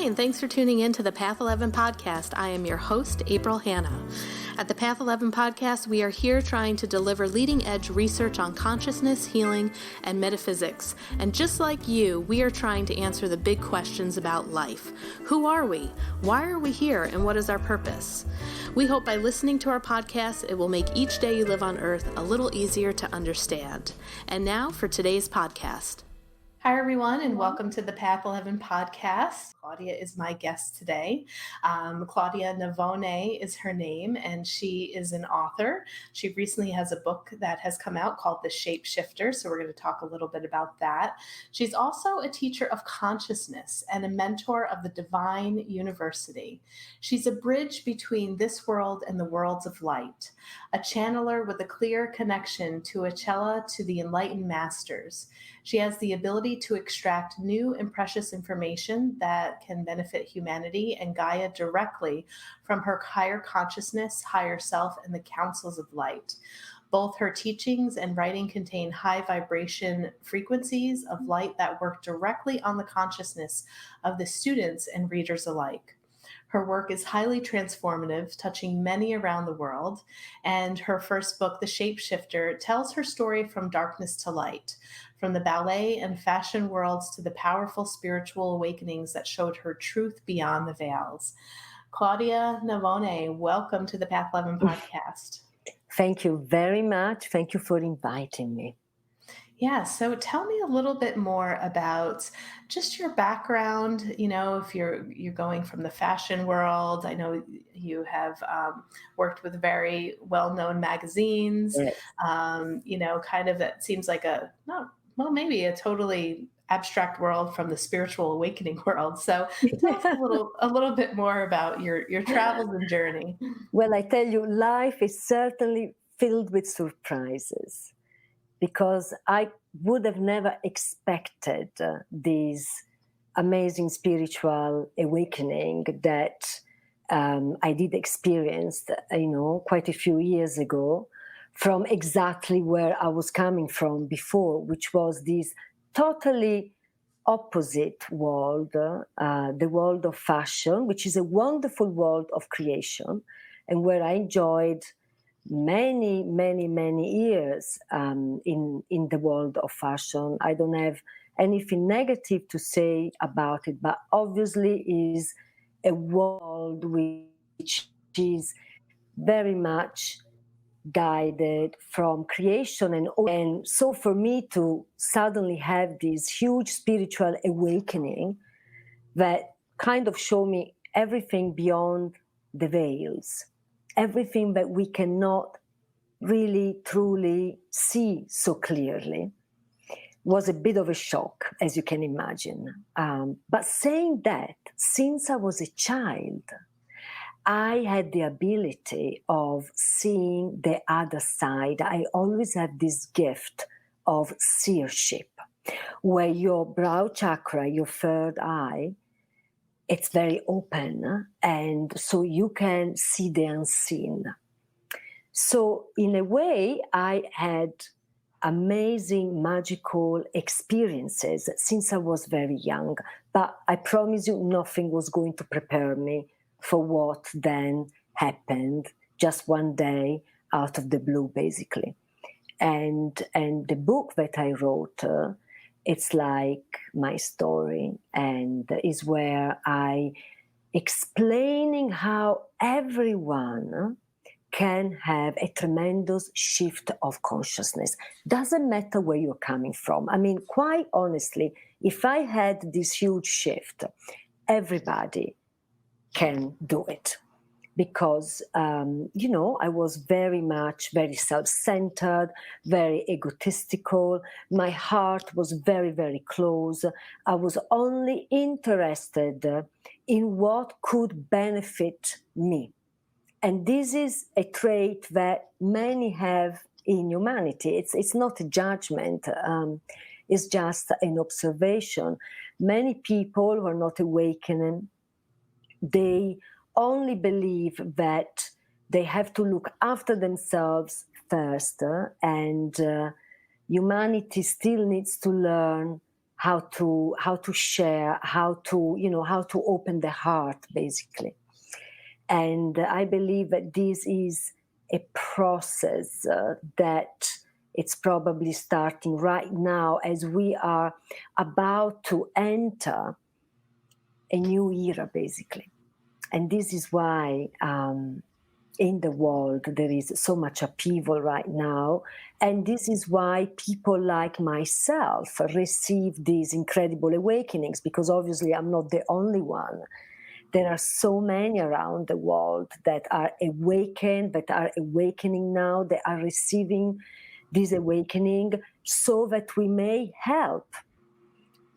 and thanks for tuning in to the Path 11 podcast. I am your host, April Hanna. At the Path 11 podcast, we are here trying to deliver leading-edge research on consciousness, healing, and metaphysics. And just like you, we are trying to answer the big questions about life. Who are we? Why are we here? And what is our purpose? We hope by listening to our podcast, it will make each day you live on Earth a little easier to understand. And now for today's podcast. Hi, everyone, and welcome to the Path 11 podcast. Claudia is my guest today. Claudia Navone is her name, and she is an author. She recently has a book that has come out called The Shapeshifter, so we're going to talk a little bit about that. She's also a teacher of consciousness and a mentor of the Divine University. She's a bridge between this world and the worlds of light, a channeler with a clear connection to Acela to the enlightened masters. She has the ability to extract new and precious information that can benefit humanity and Gaia directly from her higher consciousness, higher self, and the councils of light. Both her teachings and writing contain high vibration frequencies of light that work directly on the consciousness of the students and readers alike. Her work is highly transformative, touching many around the world, and her first book, The Shapeshifter, tells her story from darkness to light, from the ballet and fashion worlds to the powerful spiritual awakenings that showed her truth beyond the veils. Claudia Navone, welcome to the Path 11 podcast. Thank you very much. Thank you for inviting me. Yeah, so tell me a little bit more about just your background. You know, if you're going from the fashion world, I know you have worked with very well-known magazines. Yes. Kind of it seems like maybe a totally abstract world from the spiritual awakening world. So tell us a little bit more about your travels and journey. Well, I tell you, life is certainly filled with surprises, because I would have never expected this amazing spiritual awakening that I did experience, quite a few years ago, from exactly where I was coming from before, which was this totally opposite world, the world of fashion, which is a wonderful world of creation, and where I enjoyed many years in the world of fashion. I don't have anything negative to say about it, but obviously is a world which is very much guided from creation, and so for me to suddenly have this huge spiritual awakening that kind of showed me everything beyond the veils, everything that we cannot really truly see so clearly, was a bit of a shock, as you can imagine. But saying that, since I was a child, I had the ability of seeing the other side. I always had this gift of seership, where your brow chakra, your third eye, it's very open, and so you can see the unseen. So in a way, I had amazing, magical experiences since I was very young. But I promise you, nothing was going to prepare me for what then happened just one day out of the blue, basically. And the book that I wrote, it's like my story, and is where I explaining how everyone can have a tremendous shift of consciousness. Doesn't matter where you're coming from. I mean, quite honestly, if I had this huge shift, everybody can do it. Because, I was very self-centered, very egotistical. My heart was very, very close. I was only interested in what could benefit me. And this is a trait that many have in humanity. It's not a judgment. It's just an observation. Many people who are not awakening, they only believe that they have to look after themselves first, and humanity still needs to learn to share, how to open the heart, basically. And I believe that this is a process that it's probably starting right now as we are about to enter a new era, basically. And this is why in the world there is so much upheaval right now. And this is why people like myself receive these incredible awakenings, because obviously I'm not the only one. There are so many around the world that are awakened, that are awakening now, that are receiving this awakening so that we may help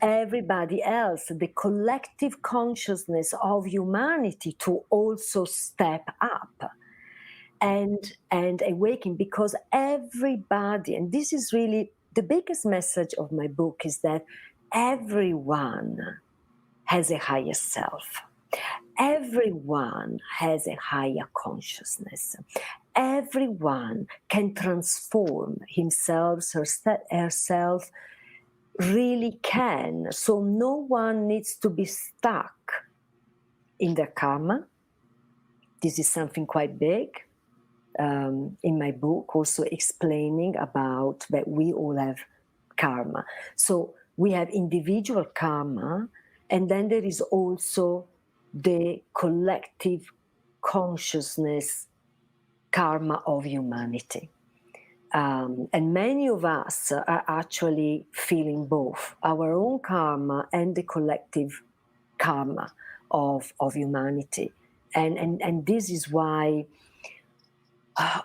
everybody else, the collective consciousness of humanity, to also step up and awaken, because everybody, and this is really the biggest message of my book, is that everyone has a higher self. Everyone has a higher consciousness. Everyone can transform himself, herself, really can. So no one needs to be stuck in their karma. This is something quite big. In my book, also explaining about that we all have karma. So we have individual karma, and then there is also the collective consciousness karma of humanity. And many of us are actually feeling both our own karma and the collective karma of humanity. And this is why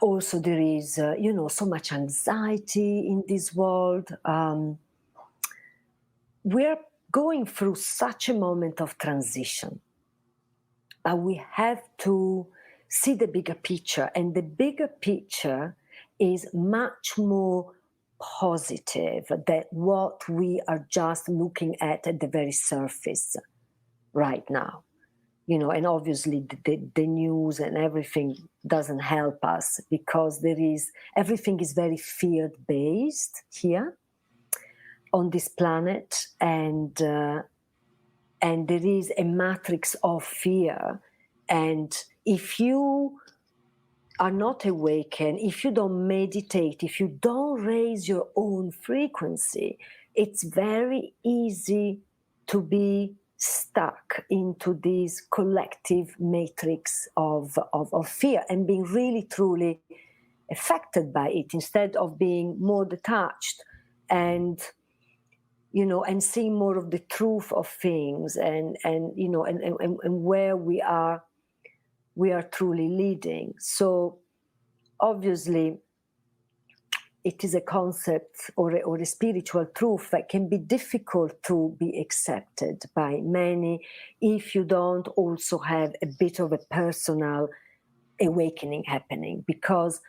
also there is, so much anxiety in this world. We're going through such a moment of transition. We have to see the bigger picture, and the bigger picture is much more positive than what we are just looking at the very surface right now. And obviously the news and everything doesn't help us, because everything is very fear-based here on this planet, and there is a matrix of fear. And if you are not awakened, if you don't meditate, if you don't raise your own frequency, it's very easy to be stuck into this collective matrix of fear and being really truly affected by it, instead of being more detached and seeing more of the truth of things, and where we are truly leading. So obviously it is a concept or a spiritual truth that can be difficult to be accepted by many if you don't also have a bit of a personal awakening happening. Because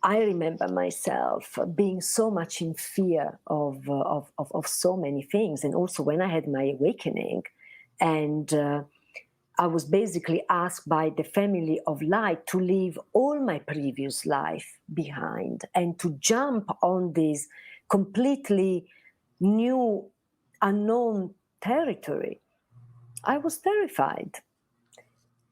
I remember myself being so much in fear of so many things, and also when I had my awakening, and I was basically asked by the family of light to leave all my previous life behind and to jump on this completely new, unknown territory. I was terrified,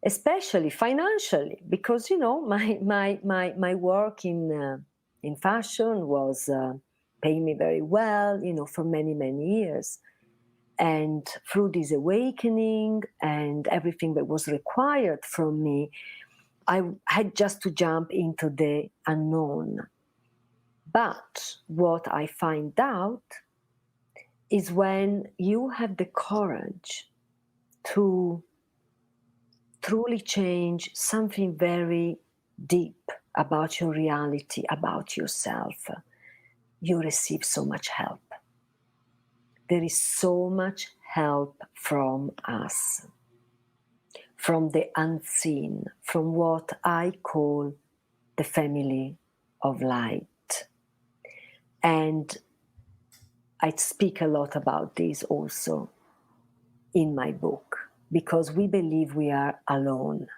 especially financially, because my work in fashion was paying me very well, for many years. And through this awakening and everything that was required from me, I had just to jump into the unknown. But what I find out is when you have the courage to truly change something very deep about your reality, about yourself, you receive so much help. There is so much help from us, from the unseen, from what I call the family of light. And I speak a lot about this also in my book, because we believe we are alone.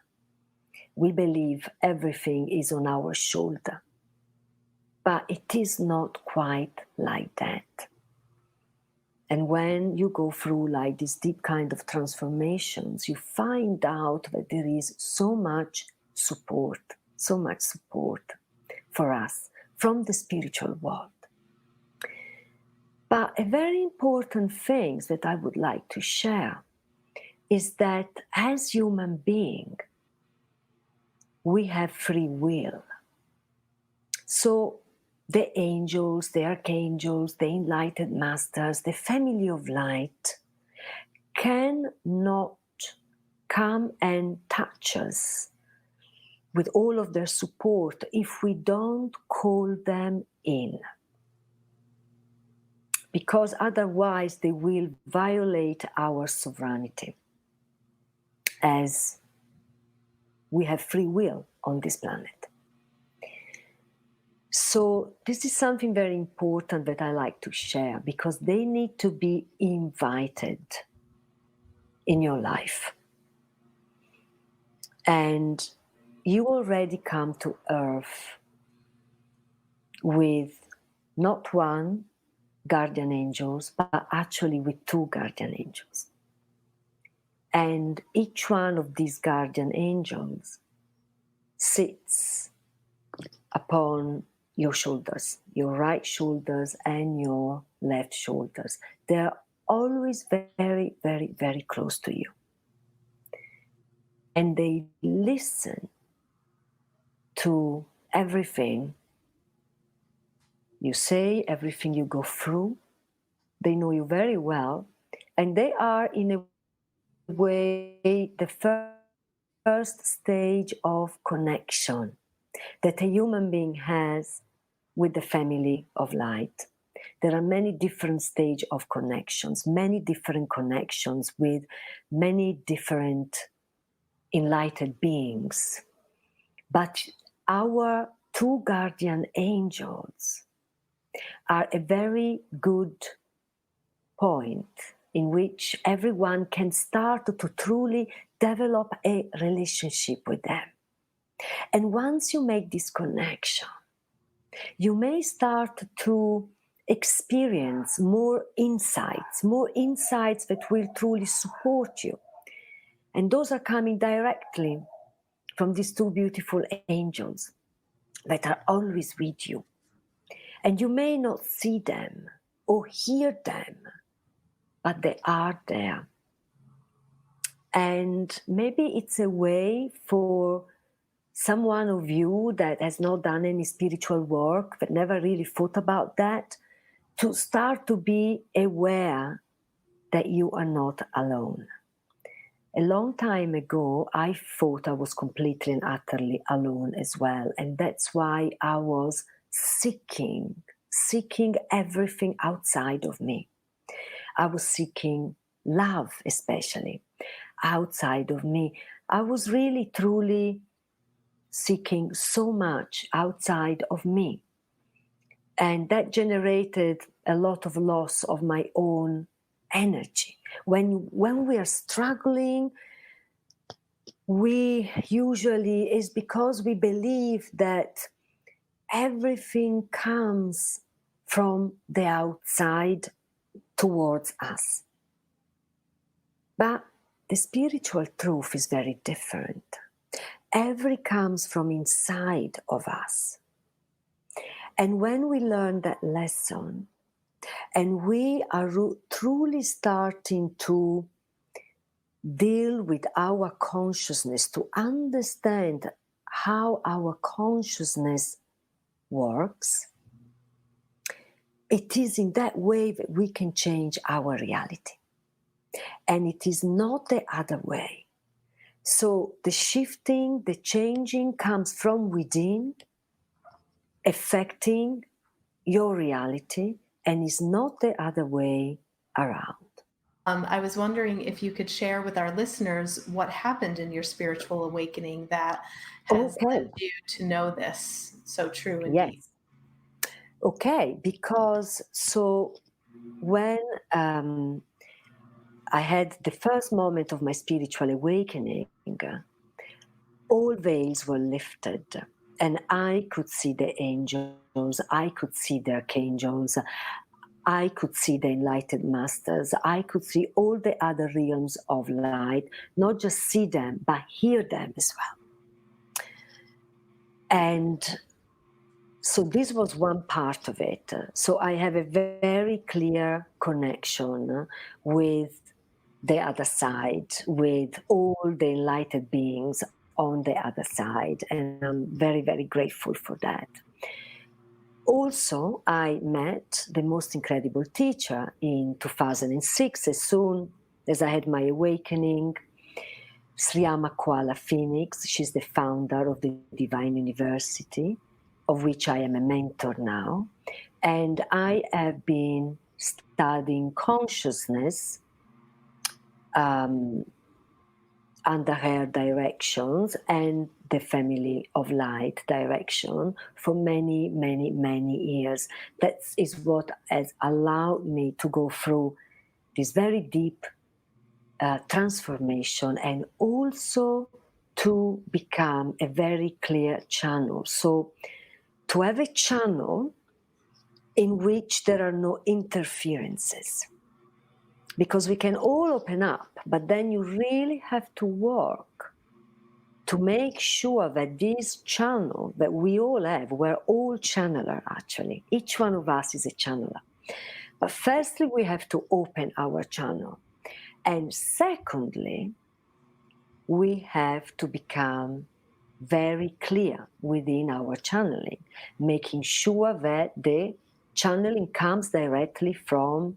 We believe everything is on our shoulder. But it is not quite like that. And when you go through like these deep kind of transformations, you find out that there is so much support for us from the spiritual world. But a very important thing that I would like to share is that as human beings, we have free will. So the angels, the archangels, the enlightened masters, the family of light cannot come and touch us with all of their support if we don't call them in. Because otherwise they will violate our sovereignty, as we have free will on this planet. So this is something very important that I like to share, because they need to be invited in your life. And you already come to Earth with not one guardian angels, but actually with 2 guardian angels. And each one of these guardian angels sits upon your shoulders, your right shoulders and your left shoulders. They're always very, very, very close to you. And they listen to everything you say, everything you go through. They know you very well. And they are, in a way, the first stage of connection that a human being has with the family of light. There are many different stages of connections, many different connections with many different enlightened beings. But our 2 guardian angels are a very good point in which everyone can start to truly develop a relationship with them. And once you make this connection, you may start to experience more insights that will truly support you. And those are coming directly from these 2 beautiful angels that are always with you. And you may not see them or hear them, but they are there. And maybe it's a way for someone of you that has not done any spiritual work, that never really thought about that, to start to be aware that you are not alone. A long time ago, I thought I was completely and utterly alone as well. And that's why I was seeking everything outside of me. I was seeking love, especially outside of me. I was really, truly seeking so much outside of me. And that generated a lot of loss of my own energy. When we are struggling, we usually, is because we believe that everything comes from the outside towards us. But the spiritual truth is very different. Everything comes from inside of us. And when we learn that lesson, and we are truly starting to deal with our consciousness, to understand how our consciousness works, it is in that way that we can change our reality. And it is not the other way. So the shifting, the changing comes from within, affecting your reality, and is not the other way around. I was wondering if you could share with our listeners what happened in your spiritual awakening that has led you to know this so true and deep. Yes. Okay, because so when I had the first moment of my spiritual awakening, all veils were lifted, and I could see the angels, I could see the archangels, I could see the enlightened masters. I could see all the other realms of light, not just see them, but hear them as well. And so this was one part of it. So I have a very clear connection with the other side, with all the enlightened beings on the other side. And I'm very, very grateful for that. Also, I met the most incredible teacher in 2006, as soon as I had my awakening. Sriyama Kuala Phoenix, she's the founder of the Divine University, of which I am a mentor now. And I have been studying consciousness under her directions and the Family of Light direction for many, many, many years. That is what has allowed me to go through this very deep transformation and also to become a very clear channel. So to have a channel in which there are no interferences. Because we can all open up, but then you really have to work to make sure that this channel that we all have, we're all channeler actually. Each one of us is a channeler. But firstly, we have to open our channel. And secondly, we have to become very clear within our channeling, making sure that the channeling comes directly from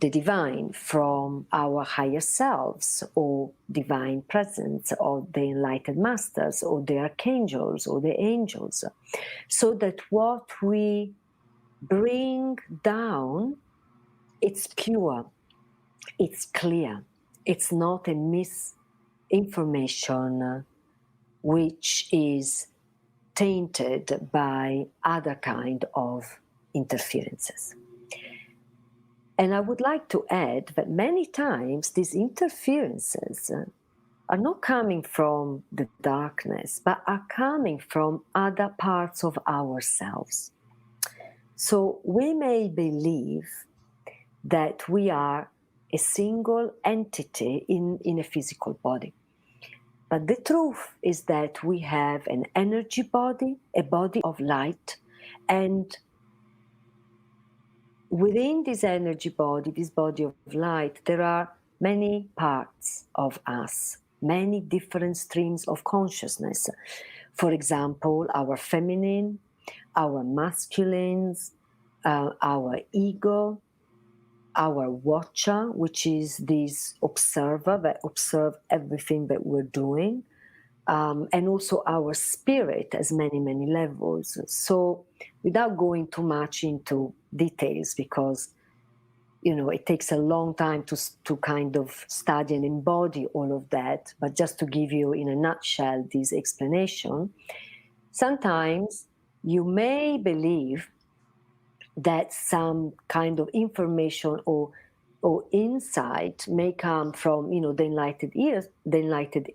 the divine, from our higher selves, or divine presence, or the enlightened masters, or the archangels, or the angels, so that what we bring down, it's pure, it's clear, it's not a misinformation which is tainted by other kind of interferences. And I would like to add that many times these interferences are not coming from the darkness, but are coming from other parts of ourselves. So we may believe that we are a single entity in a physical body. But the truth is that we have an energy body, a body of light, and within this energy body, this body of light, there are many parts of us, many different streams of consciousness. For example, our feminine, our masculines, our ego, our watcher, which is this observer that observes everything that we're doing, and also our spirit has many, many levels. So without going too much into details, because it takes a long time to kind of study and embody all of that, but just to give you in a nutshell this explanation, sometimes you may believe that some kind of information or insight may come from the enlightened ears, the enlightened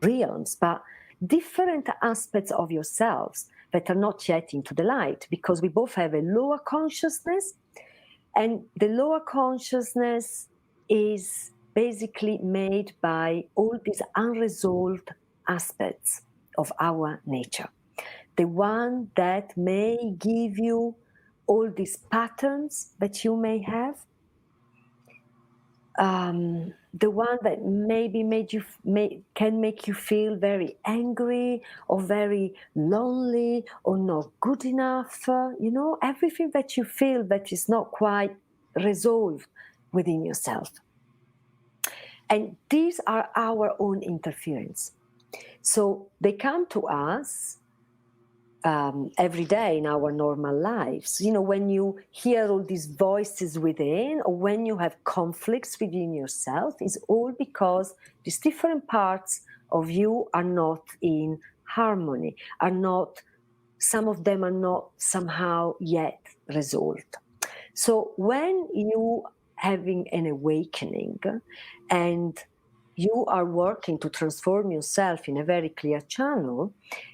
realms, but different aspects of yourselves that are not yet into the light, because we both have a lower consciousness, and the lower consciousness is basically made by all these unresolved aspects of our nature. The one that may give you all these patterns that you may have, the one that maybe can make you feel very angry or very lonely or not good enough. Everything that you feel that is not quite resolved within yourself. And these are our own interference. So they come to us every day in our normal lives. When you hear all these voices within, or when you have conflicts within yourself, it's all because these different parts of you are not in harmony, some of them are not somehow yet resolved. So when you having an awakening and you are working to transform yourself in a very clear channel,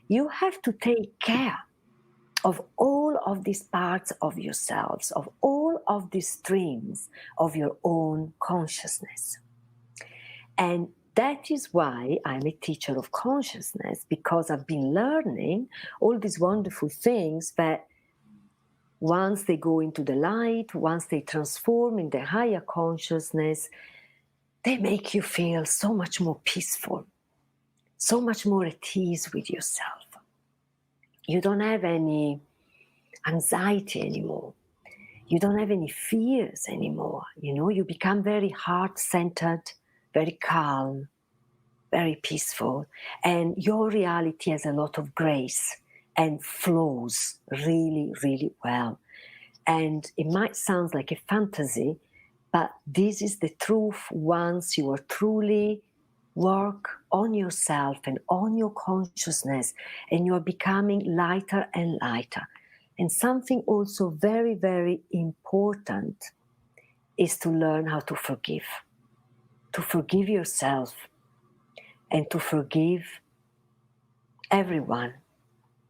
you have to take care of all of these parts of yourselves, of all of these streams of your own consciousness. And that is why I'm a teacher of consciousness, because I've been learning all these wonderful things that once they go into the light, once they transform in the higher consciousness, they make you feel so much more peaceful, so much more at ease with yourself. You don't have any anxiety anymore. You don't have any fears anymore. You become very heart-centered, very calm, very peaceful. And your reality has a lot of grace and flows really, really well. And it might sound like a fantasy, but this is the truth once you are truly work on yourself and on your consciousness, and you are becoming lighter and lighter. And something also very, very important is to learn how to forgive yourself, and to forgive everyone,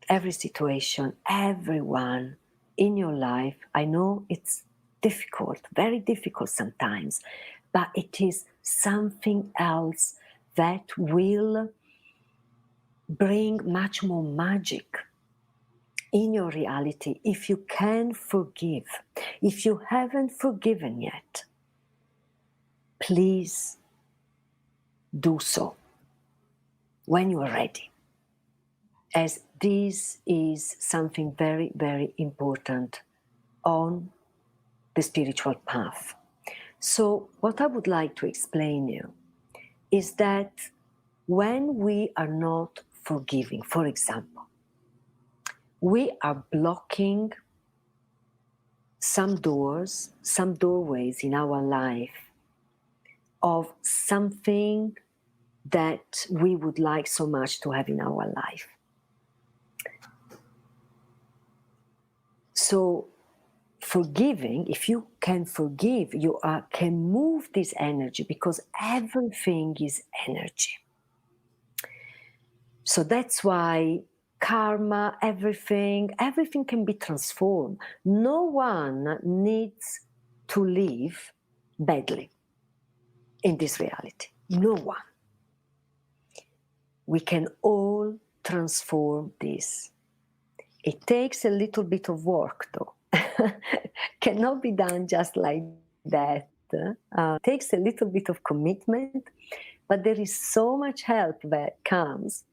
every situation, everyone in your life. I know it's difficult, very difficult sometimes, but it is something else that will bring much more magic in your reality if you can forgive. If you haven't forgiven yet, please do so when you are ready, as this is something very, very important on the spiritual path. So what I would like to explain you is that when we are not forgiving, for example, we are blocking some doors, some doorways in our life of something that we would like so much to have in our life. So forgiving, if you can forgive, you can move this energy, because everything is energy. So that's why karma, everything can be transformed. No one needs to live badly in this reality. No one. We can all transform this. It takes a little bit of work, though. Cannot be done just like that. It takes a little bit of commitment, but there is so much help that comes.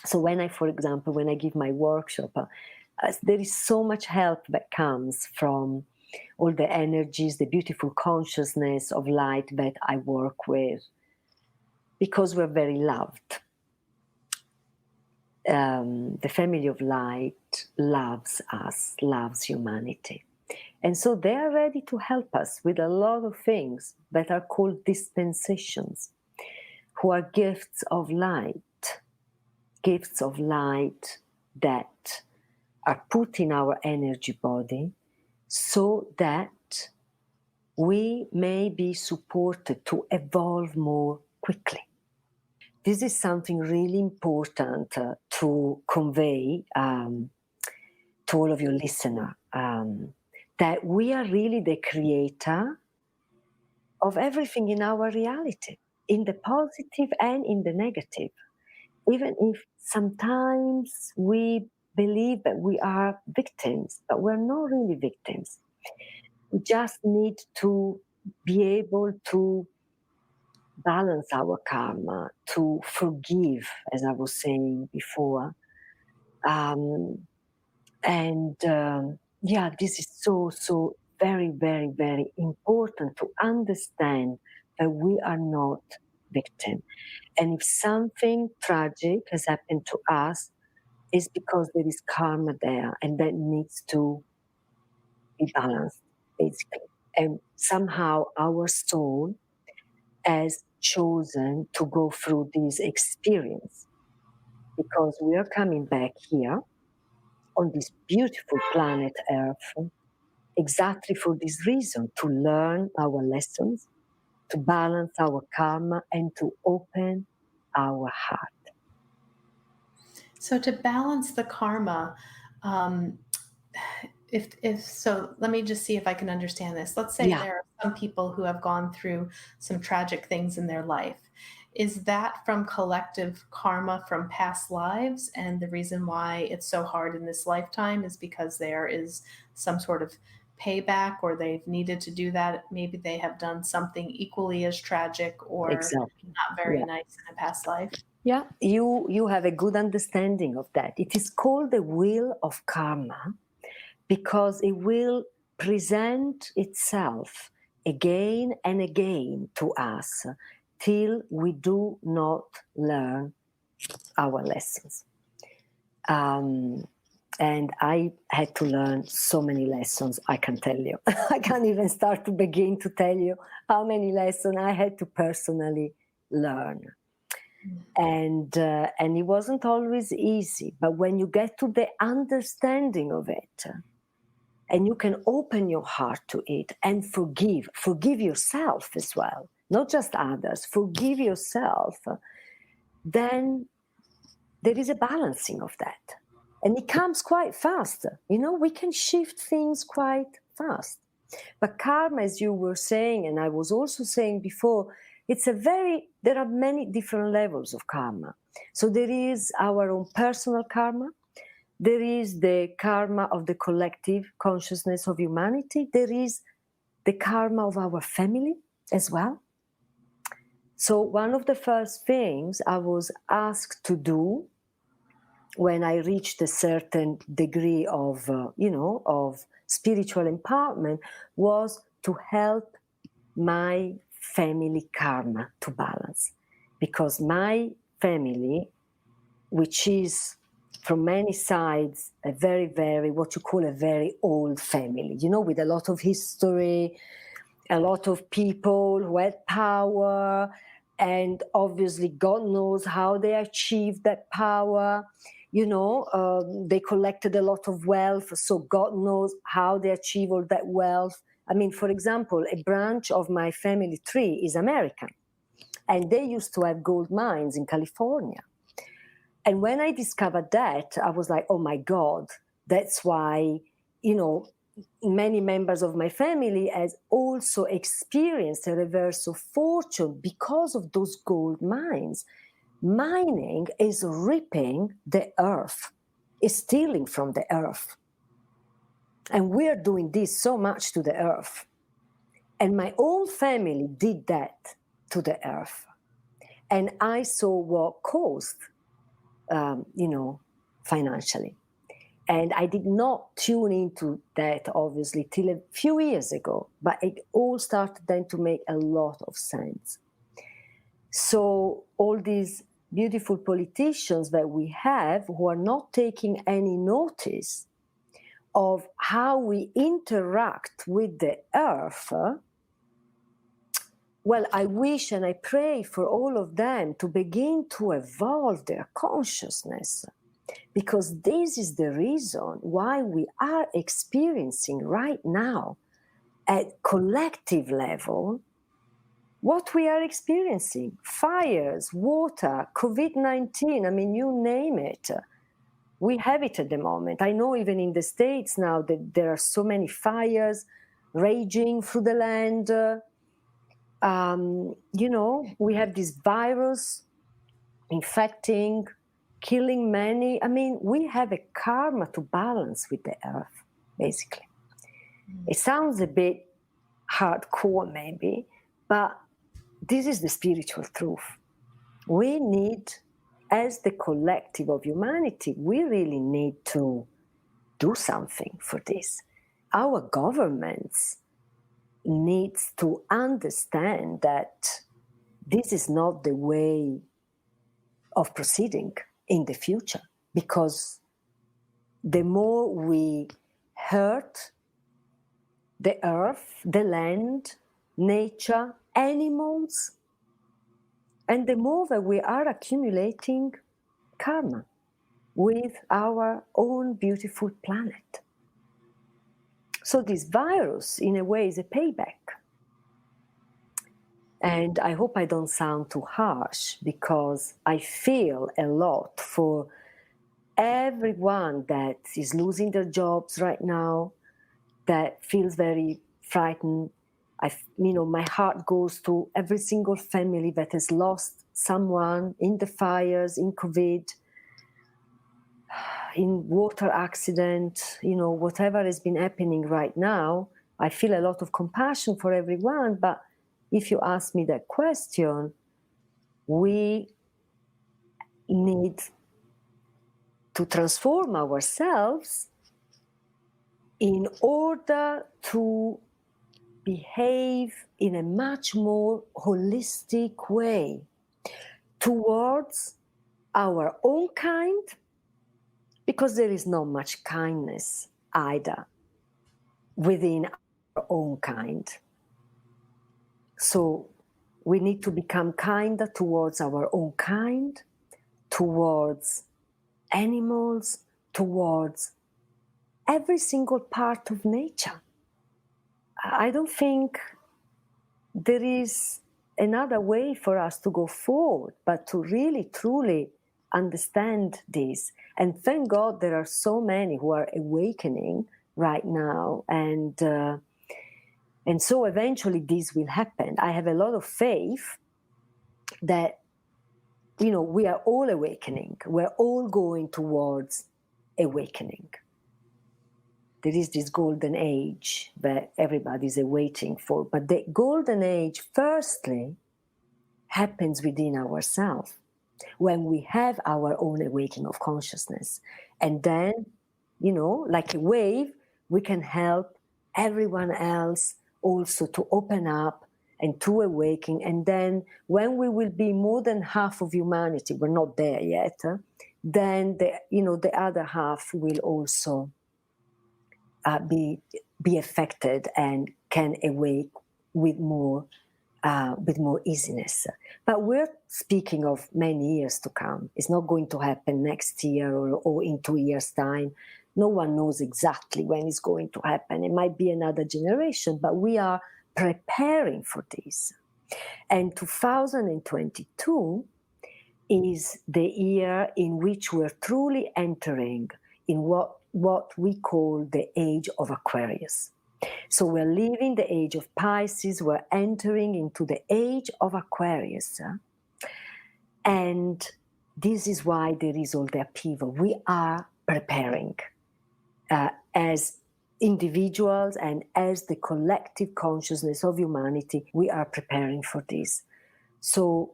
So for example, when I give my workshop, there is so much help that comes from all the energies, the beautiful consciousness of light that I work with, because we're very loved. The family of light loves us, loves humanity. And so they are ready to help us with a lot of things that are called dispensations, who are gifts of light that are put in our energy body so that we may be supported to evolve more quickly. This is something really important to convey to all of your listeners, that we are really the creator of everything in our reality, in the positive and in the negative. Even if sometimes we believe that we are victims, but we're not really victims. We just need to be able to balance our karma, to forgive, as I was saying before. This is so very, very, very important to understand that we are not victims. And if something tragic has happened to us, it's because there is karma there, and that needs to be balanced, basically. And somehow our soul has chosen to go through this experience, because we are coming back here on this beautiful planet Earth exactly for this reason, to learn our lessons, to balance our karma, and to open our heart. So to balance the karma, if so, let me just see if I can understand this. Let's say Yeah, there are some people who have gone through some tragic things in their life. Is that from collective karma from past lives? And the reason why it's so hard in this lifetime is because there is some sort of payback, or they've needed to do that. Maybe they have done something equally as tragic or exactly. not very Yeah. nice in a past life. Yeah, you have a good understanding of that. It is called the wheel of karma because it will present itself again and again to us till we do not learn our lessons. And I had to learn so many lessons, I can tell you. I can't even start to begin to tell you how many lessons I had to personally learn. And it wasn't always easy, but when you get to the understanding of it, and you can open your heart to it and forgive yourself as well, not just others, forgive yourself, then there is a balancing of that. And it comes quite fast. We can shift things quite fast. But karma, as you were saying, and I was also saying before, there are many different levels of karma. So there is our own personal karma. There is the karma of the collective consciousness of humanity. There is the karma of our family as well. So one of the first things I was asked to do when I reached a certain degree of, of spiritual empowerment was to help my family karma to balance. Because my family, which is from many sides a very, very, what you call a very old family, with a lot of history, a lot of people who had power, and obviously God knows how they achieved that power. They collected a lot of wealth, so God knows how they achieved all that wealth. I mean, for example, a branch of my family tree is American, and they used to have gold mines in California. And when I discovered that, I was like, oh my God, that's why, many members of my family has also experienced a reverse of fortune because of those gold mines. Mining is ripping the earth, is stealing from the earth. And we're doing this so much to the earth. And my own family did that to the earth. And I saw what caused, financially. And I did not tune into that, obviously, till a few years ago, but it all started then to make a lot of sense. So all these beautiful politicians that we have who are not taking any notice of how we interact with the earth, well, I wish and I pray for all of them to begin to evolve their consciousness, because this is the reason why we are experiencing right now at collective level what we are experiencing: fires, water, COVID-19, I mean, you name it. We have it at the moment. I know even in the States now that there are so many fires raging through the land. We have this virus infecting, killing many. I mean, we have a karma to balance with the earth, basically. It sounds a bit hardcore, maybe, but this is the spiritual truth. We need, as the collective of humanity, we really need to do something for this. Our governments needs to understand that this is not the way of proceeding in the future, because the more we hurt the earth, the land, nature, animals, and the more that we are accumulating karma with our own beautiful planet. So this virus, in a way, is a payback. And I hope I don't sound too harsh, because I feel a lot for everyone that is losing their jobs right now, that feels very frightened. My heart goes to every single family that has lost someone in the fires, in COVID, in water accident, whatever has been happening right now. I feel a lot of compassion for everyone. But if you ask me that question, we need to transform ourselves in order to behave in a much more holistic way towards our own kind, because there is not much kindness either within our own kind. So we need to become kinder towards our own kind, towards animals, towards every single part of nature. I don't think there is another way for us to go forward, but to really, truly understand this. And thank God there are so many who are awakening right now. And so eventually this will happen. I have a lot of faith that, we are all awakening. We're all going towards awakening. There is this golden age that everybody's waiting for. But the golden age, firstly, happens within ourselves when we have our own awakening of consciousness. And then, like a wave, we can help everyone else also to open up and to awaken. And then when we will be more than half of humanity, we're not there yet, then the other half will also be affected and can awake with more easiness. But we're speaking of many years to come. It's not going to happen next year or in 2 years' time. No one knows exactly when it's going to happen. It might be another generation, but we are preparing for this. And 2022 is the year in which we're truly entering in what we call the age of Aquarius. So we're leaving the age of Pisces, we're entering into the age of Aquarius. And this is why there is all the upheaval. We are preparing as individuals and as the collective consciousness of humanity, we are preparing for this. So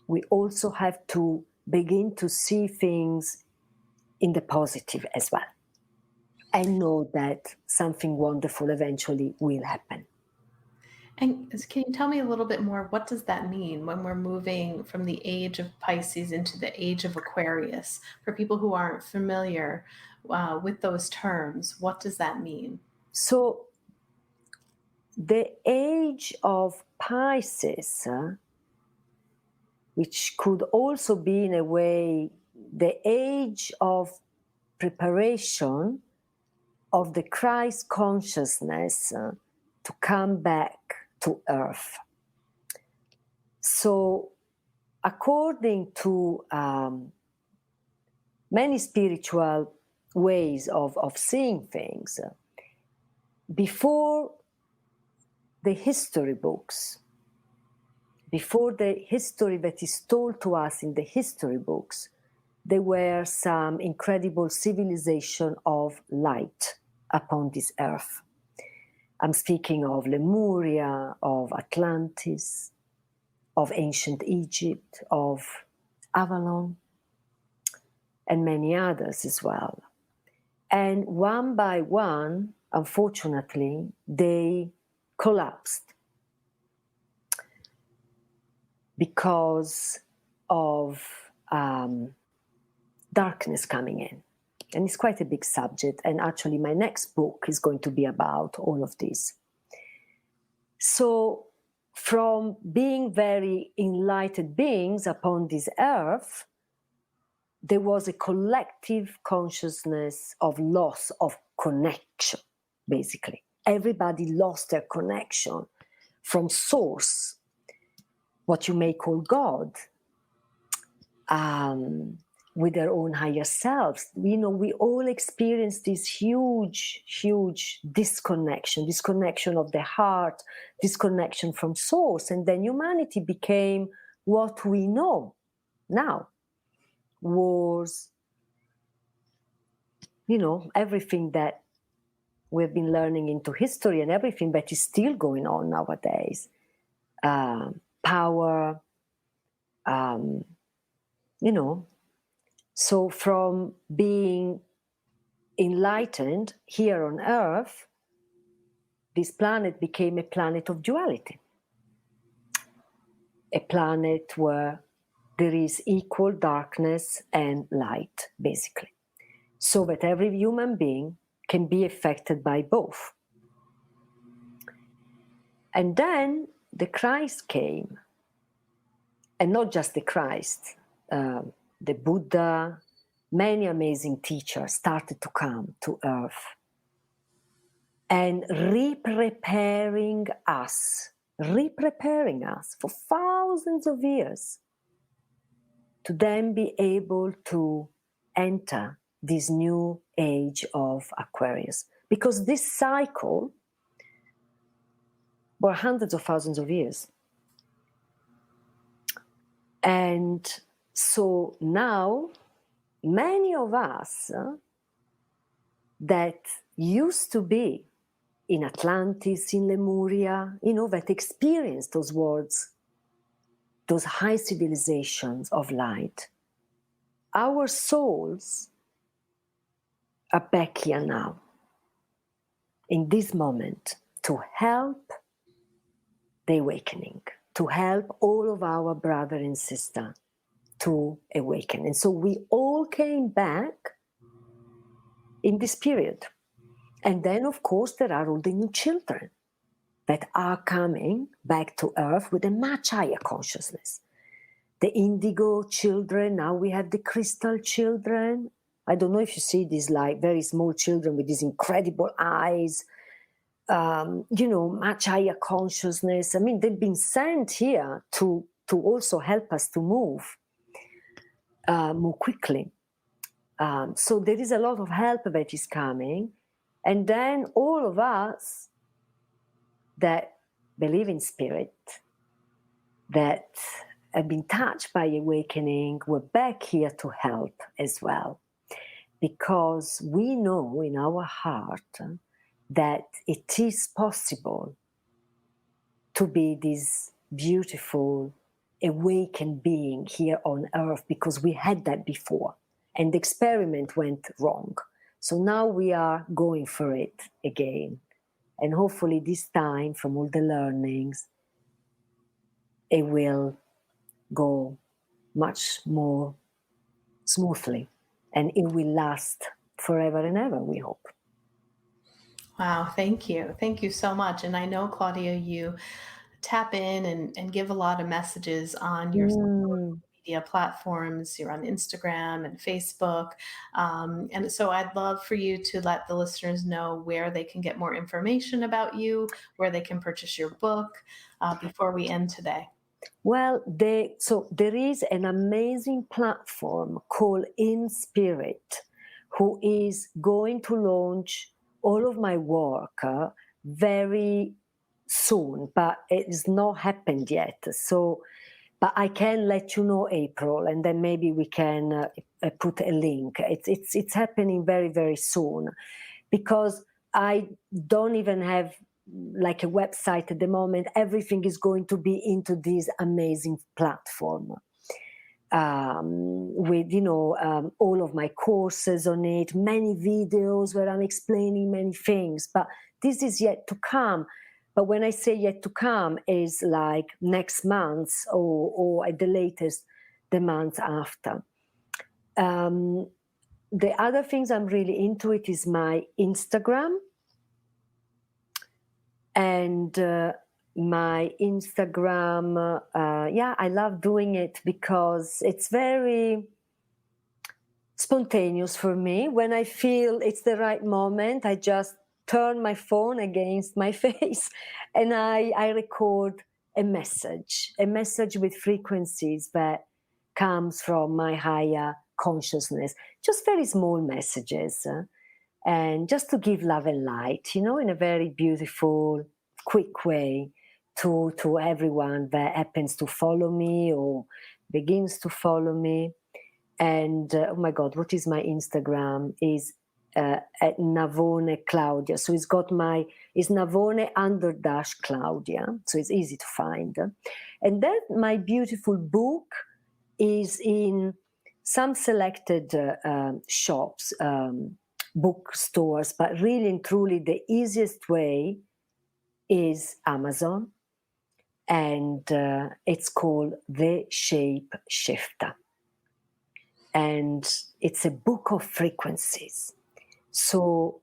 we also have to begin to see things in the positive as well. I know that something wonderful eventually will happen. And can you tell me a little bit more? What does that mean when we're moving from the age of Pisces into the age of Aquarius? For people who aren't familiar with those terms, what does that mean? So the age of Pisces, which could also be in a way the age of preparation of the Christ consciousness to come back to Earth. So according to many spiritual ways of seeing things, before the history books, before the history that is told to us in the history books, there were some incredible civilization of light upon this earth. I'm speaking of Lemuria, of Atlantis, of ancient Egypt, of Avalon, and many others as well. And one by one, unfortunately, they collapsed because of darkness coming in. And it's quite a big subject. And actually, my next book is going to be about all of this. So, from being very enlightened beings upon this earth, there was a collective consciousness of loss of connection, basically. Everybody lost their connection from source, what you may call God. with their own higher selves. We all experience this huge disconnection of the heart, disconnection from source. And then humanity became what we know now. Wars, everything that we've been learning into history and everything that is still going on nowadays. Power, So from being enlightened here on Earth, this planet became a planet of duality. A planet where there is equal darkness and light, basically. So that every human being can be affected by both. And then the Christ came. And not just the Christ, the Buddha, many amazing teachers started to come to Earth and re-preparing us for thousands of years to then be able to enter this new age of Aquarius. Because this cycle were hundreds of thousands of years. And so now, many of us that used to be in Atlantis, in Lemuria, that experienced those worlds, those high civilizations of light, our souls are back here now, in this moment, to help the awakening, to help all of our brother and sister to awaken. And so we all came back in this period. And then, of course, there are all the new children that are coming back to Earth with a much higher consciousness. The indigo children, now we have the crystal children. I don't know if you see these very small children with these incredible eyes, much higher consciousness. I mean, they've been sent here to also help us to move more quickly. So there is a lot of help that is coming. And then all of us that believe in spirit, that have been touched by awakening, we're back here to help as well. Because we know in our heart that it is possible to be this beautiful, awakened being here on Earth, because we had that before. And the experiment went wrong. So now we are going for it again. And hopefully this time, from all the learnings, it will go much more smoothly. And it will last forever and ever, we hope. Wow, thank you. Thank you so much. And I know, Claudia, you tap in and give a lot of messages on your social media platforms. You're on Instagram and Facebook. And so I'd love for you to let the listeners know where they can get more information about you, where they can purchase your book before we end today. Well, so there is an amazing platform called In Spirit, who is going to launch all of my work very soon, but it has not happened yet. So, but I can let you know, April, and then maybe we can put a link. It's happening very, very soon, because I don't even have like a website at the moment. Everything is going to be into this amazing platform with all of my courses on it, many videos where I'm explaining many things. But this is yet to come. But when I say yet to come, is like next month or at the latest the month after. The other things I'm really into it is my Instagram. And my Instagram, I love doing it because it's very spontaneous for me. When I feel it's the right moment, I just turn my phone against my face and I record a message with frequencies that comes from my higher consciousness, just very small messages, and just to give love and light, in a very beautiful, quick way to everyone that happens to follow me or begins to follow me. And oh my God, what is my Instagram? Is at Navone Claudia. So it's Navone _ Claudia. So it's easy to find. And then my beautiful book is in some selected shops, bookstores, but really and truly the easiest way is Amazon. And it's called The Shape Shifter. And it's a book of frequencies. So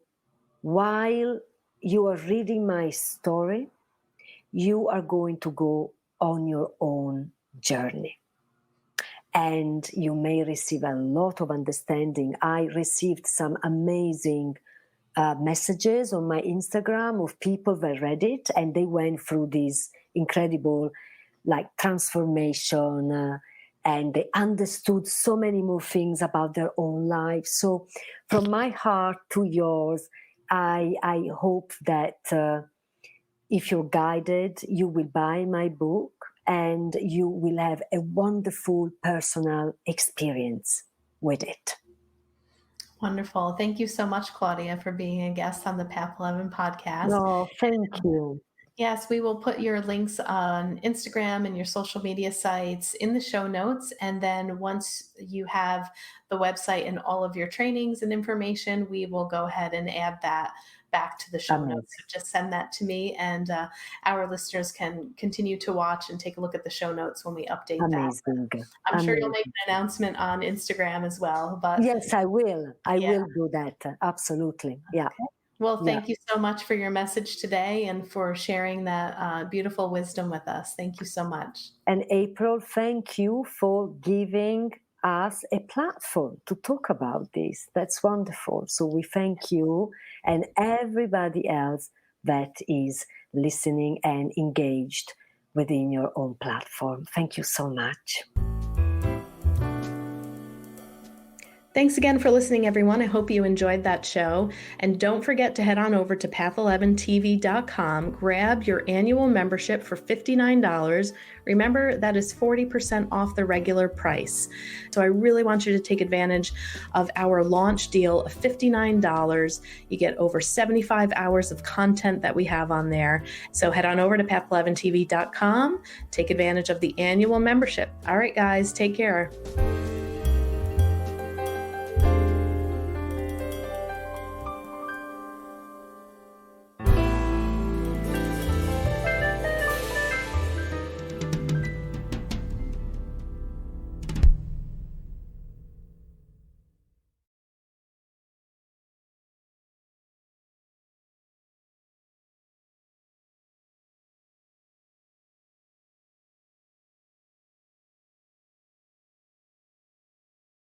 while you are reading my story, you are going to go on your own journey. And you may receive a lot of understanding. I received some amazing messages on my Instagram of people that read it, and they went through this incredible transformation, and they understood so many more things about their own lives. So from my heart to yours, I hope that if you're guided, you will buy my book and you will have a wonderful personal experience with it. Wonderful. Thank you so much, Claudia, for being a guest on the Path 11 podcast. Oh, thank you. Yes, we will put your links on Instagram and your social media sites in the show notes. And then once you have the website and all of your trainings and information, we will go ahead and add that back to the show notes. So just send that to me, and our listeners can continue to watch and take a look at the show notes when we update that. I'm sure you'll make an announcement on Instagram as well. But yes, I will. I will do that. Absolutely. Yeah. Okay. Well, thank you so much for your message today and for sharing that beautiful wisdom with us. Thank you so much. And April, thank you for giving us a platform to talk about this. That's wonderful. So we thank you and everybody else that is listening and engaged within your own platform. Thank you so much. Thanks again for listening, everyone. I hope you enjoyed that show. And don't forget to head on over to path11tv.com, grab your annual membership for $59. Remember, that is 40% off the regular price. So I really want you to take advantage of our launch deal of $59. You get over 75 hours of content that we have on there. So head on over to path11tv.com, take advantage of the annual membership. All right, guys, take care.